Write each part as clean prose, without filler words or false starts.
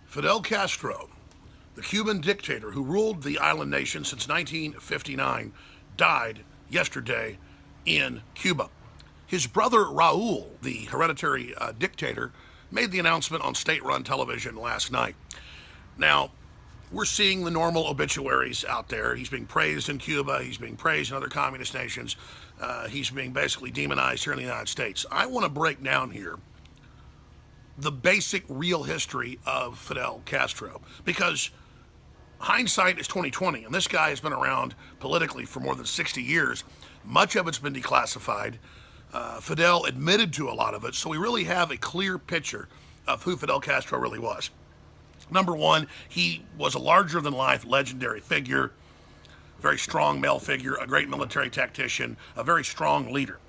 Fidel Castro, the Cuban dictator who ruled the island nation since 1959, died yesterday in Cuba. His brother Raul, the hereditary dictator, made the announcement on state-run television last night. Now, we're seeing the normal obituaries out there. He's being praised in Cuba. He's being praised in other communist nations. He's being basically demonized here in the United States. I want to break down here the basic real history of Fidel Castro, because hindsight is 2020, and this guy has been around politically for more than 60 years. Much of it's been declassified. Fidel admitted to a lot of it, so we really have a clear picture of who Fidel Castro really was. Number one, he was a larger-than-life legendary figure, very strong male figure, a great military tactician, a very strong leader.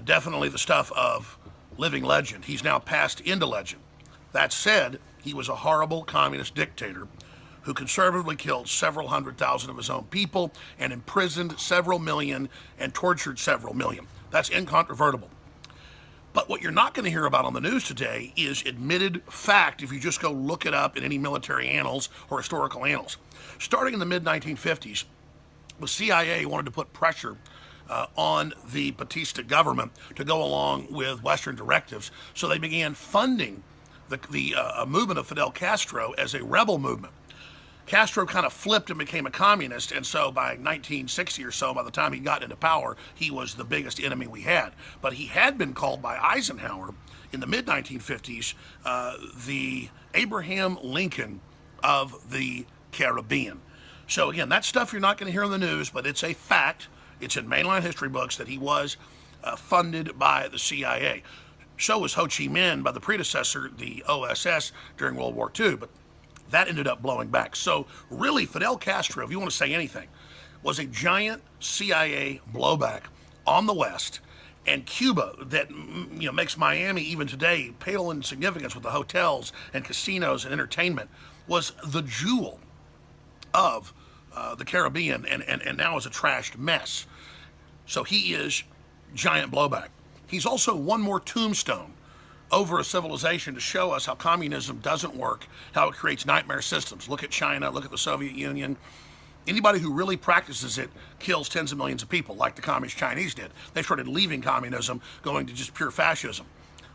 Definitely the stuff of living legend. He's now passed into legend. That said, he was a horrible communist dictator who conservatively killed several 100,000 of his own people and imprisoned several million and tortured several million. That's incontrovertible. But what you're not going to hear about on the news today is admitted fact if you just go look it up in any military annals or historical annals. Starting in the mid-1950s, the CIA wanted to put pressure on the Batista government to go along with Western directives, so they began funding the movement of Fidel Castro as a rebel movement. Castro kind of flipped and became a communist, and so by 1960 or so, by the time he got into power, he was the biggest enemy we had. But he had been called by Eisenhower in the mid-1950s the Abraham Lincoln of the Caribbean. So again, that stuff you're not going to hear on the news, but it's a fact. It's in mainline history books that he was funded by the CIA. So was Ho Chi Minh by the predecessor, the OSS, during World War II. But that ended up blowing back. So really, Fidel Castro, if you want to say anything, was a giant CIA blowback on the West, and Cuba that makes Miami even today pale in significance with the hotels and casinos and entertainment, was the jewel of the Caribbean, and now is a trashed mess. So he is giant blowback. He's also one more tombstone over a civilization to show us how communism doesn't work, how it creates nightmare systems. Look at China, look at the Soviet Union. Anybody who really practices it kills tens of millions of people, like the communist Chinese did. They started leaving communism, going to just pure fascism.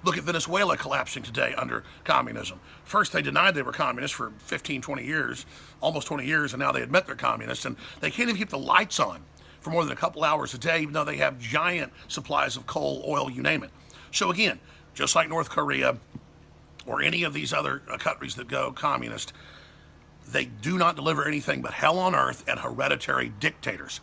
Look at Venezuela collapsing today under communism. First, they denied they were communists for 15, 20 years, almost 20 years, and now they admit they're communists, and they can't even keep the lights on for more than a couple hours a day, even though they have giant supplies of coal, oil, you name it. So again, just like North Korea or any of these other countries that go communist, they do not deliver anything but hell on earth and hereditary dictators.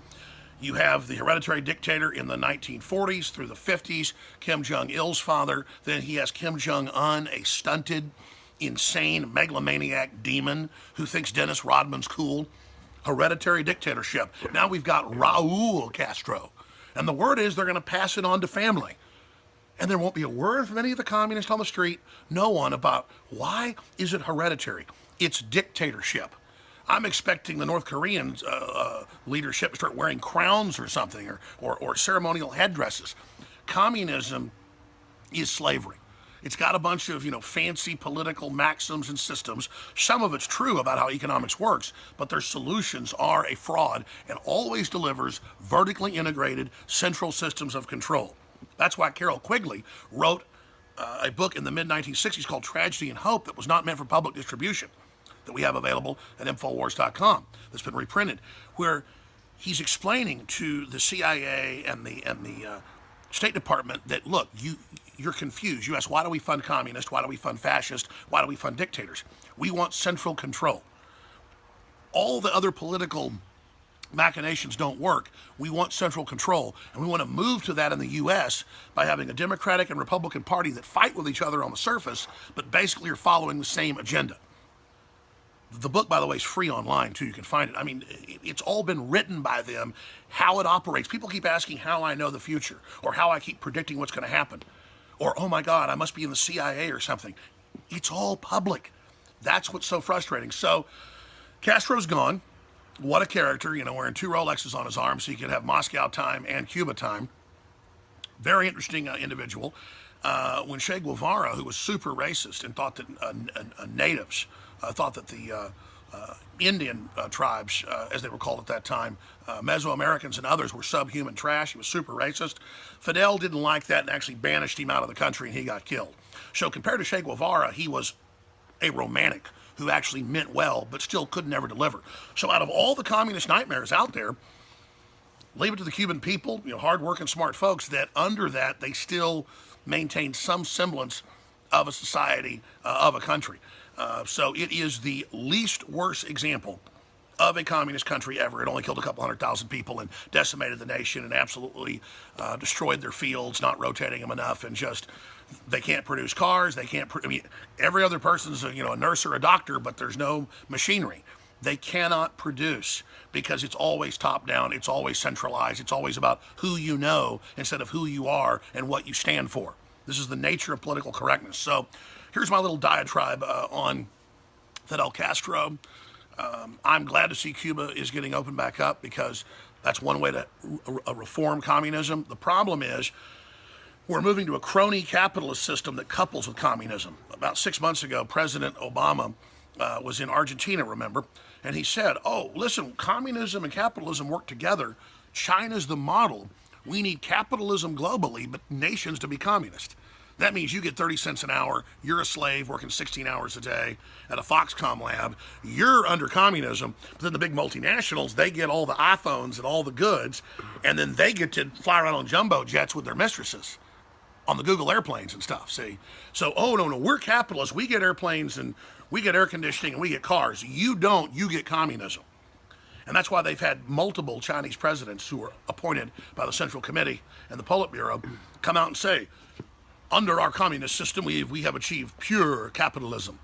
You have the hereditary dictator in the 1940s through the 50s, Kim Jong-il's father. Then he has Kim Jong-un, a stunted, insane, megalomaniac demon who thinks Dennis Rodman's cool. Hereditary dictatorship. Now we've got Raul Castro. And the word is they're going to pass it on to family. And there won't be a word from any of the communists on the street, no one, about why is it hereditary? It's dictatorship. I'm expecting the North Korean leadership to start wearing crowns or something, or ceremonial headdresses. Communism is slavery. It's got a bunch of fancy political maxims and systems. Some of it's true about how economics works, but their solutions are a fraud and always delivers vertically integrated central systems of control. That's why Carol Quigley wrote a book in the mid-1960s called Tragedy and Hope that was not meant for public distribution, that we have available at Infowars.com, that's been reprinted, where he's explaining to the CIA and the State Department that, look, you're confused. You ask, why do we fund communists? Why do we fund fascists? Why do we fund dictators? We want central control. All the other political machinations don't work. We want central control, and we want to move to that in the U.S. by having a Democratic and Republican Party that fight with each other on the surface, but basically are following the same agenda. The book, by the way, is free online, too. You can find it. I mean, it's all been written by them, how it operates. People keep asking how I know the future, or how I keep predicting what's going to happen, or, oh, my God, I must be in the CIA or something. It's all public. That's what's so frustrating. So Castro's gone. What a character, wearing 2 Rolexes on his arm so he could have Moscow time and Cuba time. Very interesting individual. When Che Guevara, who was super racist and thought that natives thought that the Indian tribes, as they were called at that time, Mesoamericans and others, were subhuman trash. He was super racist. Fidel didn't like that and actually banished him out of the country, and he got killed. So compared to Che Guevara, he was a romantic who actually meant well, but still could never deliver. So out of all the communist nightmares out there, leave it to the Cuban people, hard-working, smart folks, that under that they still maintain some semblance of a society, of a country. So it is the least worst example of a communist country ever. It only killed a couple 100,000 people and decimated the nation and absolutely destroyed their fields, not rotating them enough, and just they can't produce cars. They can't. Every other person's a nurse or a doctor, but there's no machinery. They cannot produce because it's always top down. It's always centralized. It's always about who you know instead of who you are and what you stand for. This is the nature of political correctness. So here's my little diatribe on Fidel Castro. I'm glad to see Cuba is getting opened back up because that's one way to reform communism. The problem is we're moving to a crony capitalist system that couples with communism. About 6 months ago, President Obama was in Argentina, remember? And he said, oh, listen, communism and capitalism work together. China's the model. We need capitalism globally, but nations to be communist. That means you get 30 cents an hour, you're a slave working 16 hours a day at a Foxconn lab, you're under communism, but then the big multinationals, they get all the iPhones and all the goods, and then they get to fly around on jumbo jets with their mistresses on the Google airplanes and stuff, see? So, oh, no, we're capitalists. We get airplanes and we get air conditioning and we get cars. You don't, you get communism. And that's why they've had multiple Chinese presidents who were appointed by the Central Committee and the Politburo come out and say, under our communist system, we have achieved pure capitalism.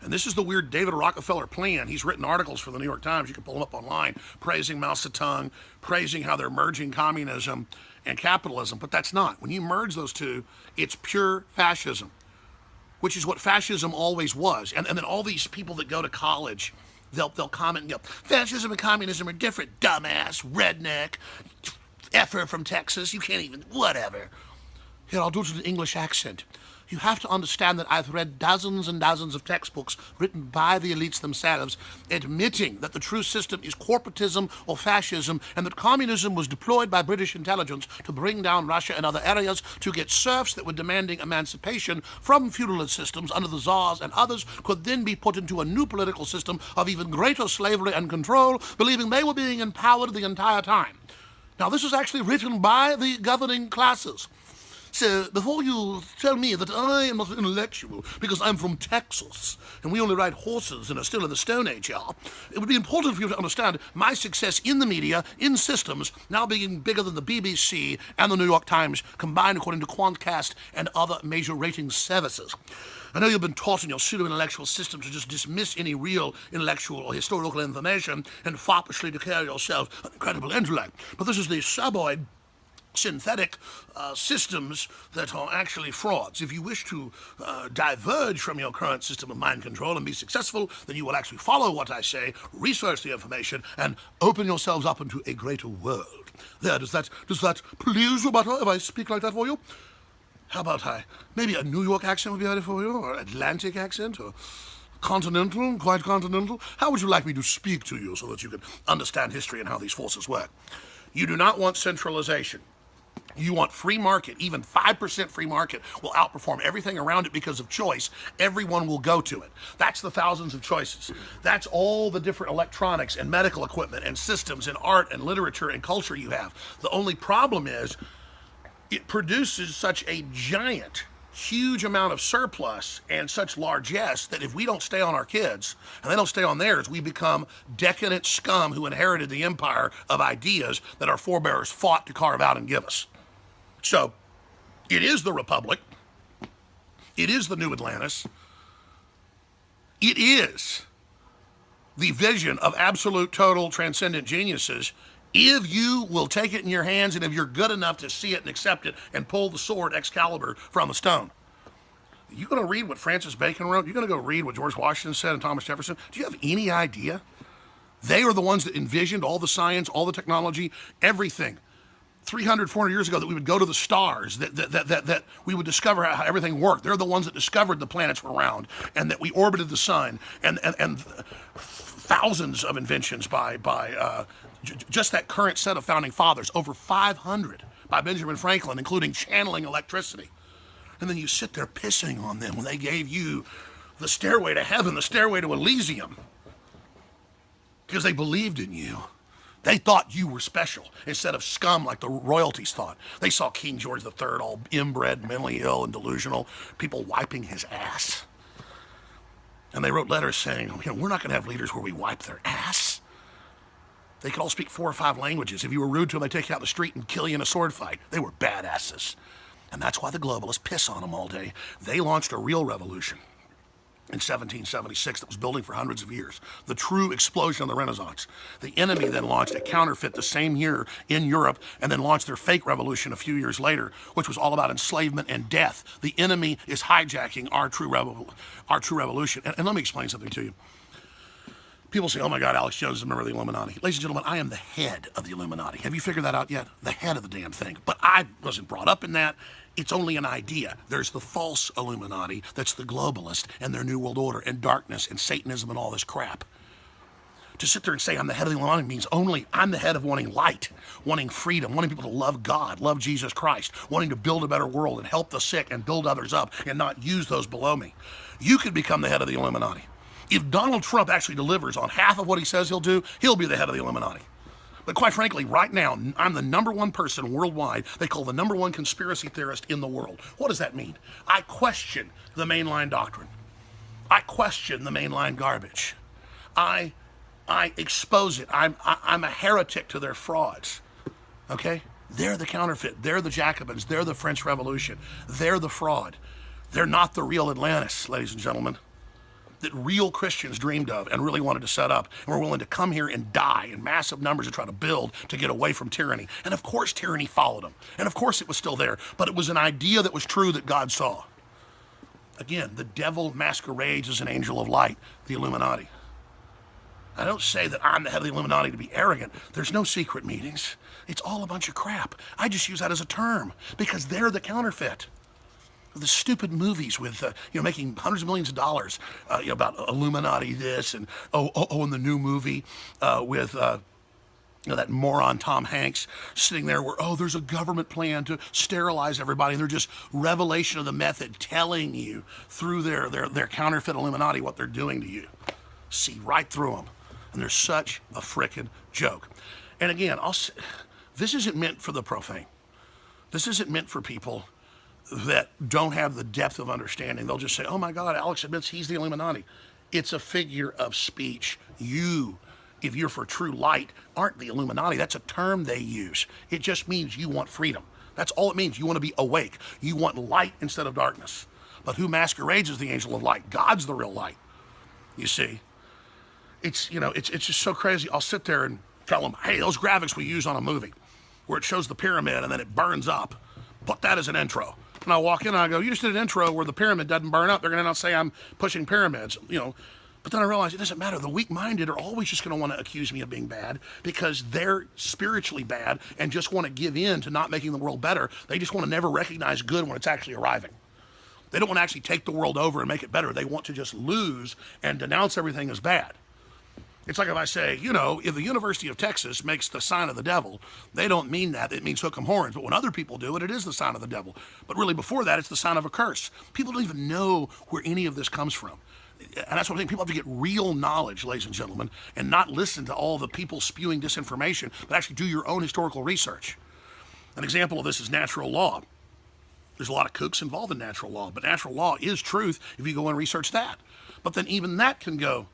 And this is the weird David Rockefeller plan. He's written articles for the New York Times. You can pull them up online, praising Mao Zedong, praising how they're merging communism and capitalism. But that's not. When you merge those two, it's pure fascism, which is what fascism always was. And then all these people that go to college, they'll comment and go, fascism and communism are different, dumbass, redneck, effer from Texas, you can't even, whatever. Here, I'll do it in an English accent. You have to understand that I've read dozens and dozens of textbooks written by the elites themselves admitting that the true system is corporatism or fascism and that communism was deployed by British intelligence to bring down Russia and other areas to get serfs that were demanding emancipation from feudalist systems under the czars, and others could then be put into a new political system of even greater slavery and control, believing they were being empowered the entire time. Now, this is actually written by the governing classes. So, before you tell me that I am not an intellectual because I'm from Texas and we only ride horses and are still in the Stone Age, y'all, it would be important for you to understand my success in the media, in systems, now being bigger than the BBC and the New York Times combined according to Quantcast and other major rating services. I know you've been taught in your pseudo-intellectual system to just dismiss any real intellectual or historical information and foppishly declare yourself an incredible intellect. But this is the suboid synthetic systems that are actually frauds. If you wish to diverge from your current system of mind control and be successful, then you will actually follow what I say, research the information, and open yourselves up into a greater world. There, does that please you, Butter, if I speak like that for you? How about maybe a New York accent would be better for you, or Atlantic accent, or continental, quite continental? How would you like me to speak to you so that you can understand history and how these forces work? You do not want centralization. You want free market. Even 5% free market will outperform everything around it because of choice. Everyone will go to it. That's the thousands of choices. That's all the different electronics and medical equipment and systems and art and literature and culture you have. The only problem is it produces such a giant, huge amount of surplus and such largesse that if we don't stay on our kids and they don't stay on theirs, we become decadent scum who inherited the empire of ideas that our forebears fought to carve out and give us. So, it is the Republic. It is the New Atlantis. It is the vision of absolute, total, transcendent geniuses if you will take it in your hands and if you're good enough to see it and accept it and pull the sword Excalibur from the stone. You're going to read what Francis Bacon wrote? You're going to go read what George Washington said and Thomas Jefferson? Do you have any idea? They are the ones that envisioned all the science, all the technology, everything. 300, 400 years ago that we would go to the stars, that we would discover how everything worked. They're the ones that discovered the planets were round and that we orbited the sun, and thousands of inventions by just that current set of founding fathers, over 500 by Benjamin Franklin, including channeling electricity. And then you sit there pissing on them when they gave you the stairway to heaven, the stairway to Elysium, because they believed in you. They thought you were special instead of scum like the royalties thought. They saw King George III all inbred, mentally ill, and delusional, people wiping his ass. And they wrote letters saying, we're not going to have leaders where we wipe their ass. They could all speak 4 or 5 languages. If you were rude to them, they'd take you out in the street and kill you in a sword fight. They were badasses. And that's why the globalists piss on them all day. They launched a real revolution in 1776 that was building for hundreds of years. The true explosion of the Renaissance. The enemy then launched a counterfeit the same year in Europe and then launched their fake revolution a few years later, which was all about enslavement and death. The enemy is hijacking our true revolution. And let me explain something to you. People say, oh my God, Alex Jones is a member of the Illuminati. Ladies and gentlemen, I am the head of the Illuminati. Have you figured that out yet? The head of the damn thing. But I wasn't brought up in that. It's only an idea. There's the false Illuminati, that's the globalist and their New World Order and darkness and Satanism and all this crap. To sit there and say I'm the head of the Illuminati means only I'm the head of wanting light, wanting freedom, wanting people to love God, love Jesus Christ, wanting to build a better world and help the sick and build others up and not use those below me. You could become the head of the Illuminati. If Donald Trump actually delivers on half of what he says he'll do, he'll be the head of the Illuminati. But quite frankly, right now, I'm the #1 person worldwide they call the #1 conspiracy theorist in the world. What does that mean? I question the mainline doctrine. I question the mainline garbage. I expose it. I'm a heretic to their frauds. Okay? They're the counterfeit. They're the Jacobins. They're the French Revolution. They're the fraud. They're not the real Atlantis, ladies and gentlemen, that real Christians dreamed of and really wanted to set up and were willing to come here and die in massive numbers to try to build to get away from tyranny. And of course tyranny followed them. And of course it was still there. But it was an idea that was true that God saw. Again, the devil masquerades as an angel of light, the Illuminati. I don't say that I'm the head of the Illuminati to be arrogant. There's no secret meetings. It's all a bunch of crap. I just use that as a term because they're the counterfeit. The stupid movies with, making hundreds of millions of dollars, about Illuminati this and, and the new movie with, that moron Tom Hanks sitting there where, there's a government plan to sterilize everybody. And they're just revelation of the method telling you through their counterfeit Illuminati what they're doing to you. See right through them. And they're such a frickin' joke. And again, this isn't meant for the profane. This isn't meant for people that don't have the depth of understanding. They'll just say, oh my God, Alex admits he's the Illuminati. It's a figure of speech. You, if you're for true light, aren't the Illuminati. That's a term they use. It just means you want freedom. That's all it means. You want to be awake. You want light instead of darkness. But who masquerades as the angel of light? God's the real light. You see, it's just so crazy. I'll sit there and tell them, hey, those graphics we use on a movie where it shows the pyramid and then it burns up, put that as an intro. And I walk in and I go, you just did an intro where the pyramid doesn't burn up. They're going to now say I'm pushing pyramids, But then I realize it doesn't matter. The weak-minded are always just going to want to accuse me of being bad because they're spiritually bad and just want to give in to not making the world better. They just want to never recognize good when it's actually arriving. They don't want to actually take the world over and make it better. They want to just lose and denounce everything as bad. It's like if I say, if the University of Texas makes the sign of the devil, they don't mean that. It means hook 'em horns. But when other people do it, it is the sign of the devil. But really before that, it's the sign of a curse. People don't even know where any of this comes from. And that's what I'm saying. People have to get real knowledge, ladies and gentlemen, and not listen to all the people spewing disinformation, but actually do your own historical research. An example of this is natural law. There's a lot of kooks involved in natural law, but natural law is truth if you go and research that. But then even that can go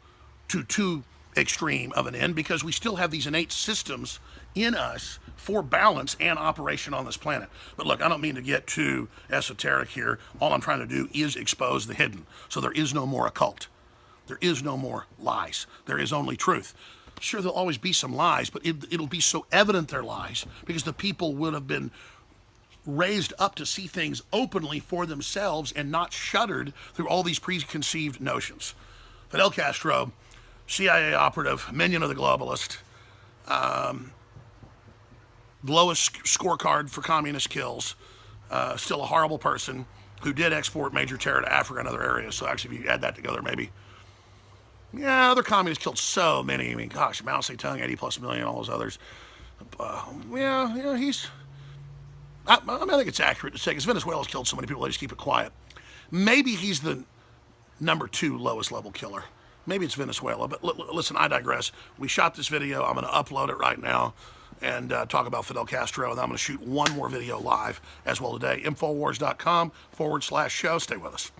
to too extreme of an end because we still have these innate systems in us for balance and operation on this planet. But look, I don't mean to get too esoteric here. All I'm trying to do is expose the hidden. So there is no more occult. There is no more lies. There is only truth. Sure, there'll always be some lies, but it'll be so evident they're lies because the people would have been raised up to see things openly for themselves and not shuddered through all these preconceived notions. Fidel Castro, CIA operative, minion of the globalist, lowest scorecard for communist kills. Still a horrible person who did export major terror to Africa and other areas. So actually, if you add that together, maybe, yeah, other communists killed so many. I mean, gosh, Mao Zedong, 80+ million, all those others. He's. I think it's accurate to say, because Venezuela's killed so many people, they just keep it quiet. Maybe he's the number 2 lowest level killer. Maybe it's Venezuela, but listen, I digress. We shot this video. I'm going to upload it right now and talk about Fidel Castro, and I'm going to shoot one more video live as well today. Infowars.com/show. Stay with us.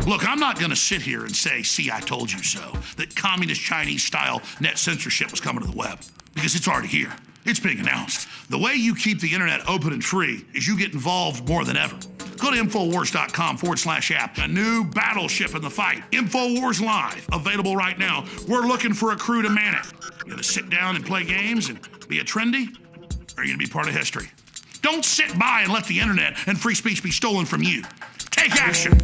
Look, I'm not going to sit here and say, see, I told you so, that communist Chinese-style net censorship was coming to the web, because it's already here. It's being announced. The way you keep the internet open and free is you get involved more than ever. Go to Infowars.com/app. A new battleship in the fight. Infowars Live, available right now. We're looking for a crew to man it. You gonna sit down and play games and be a trendy? Or are you gonna be part of history? Don't sit by and let the internet and free speech be stolen from you. Take action.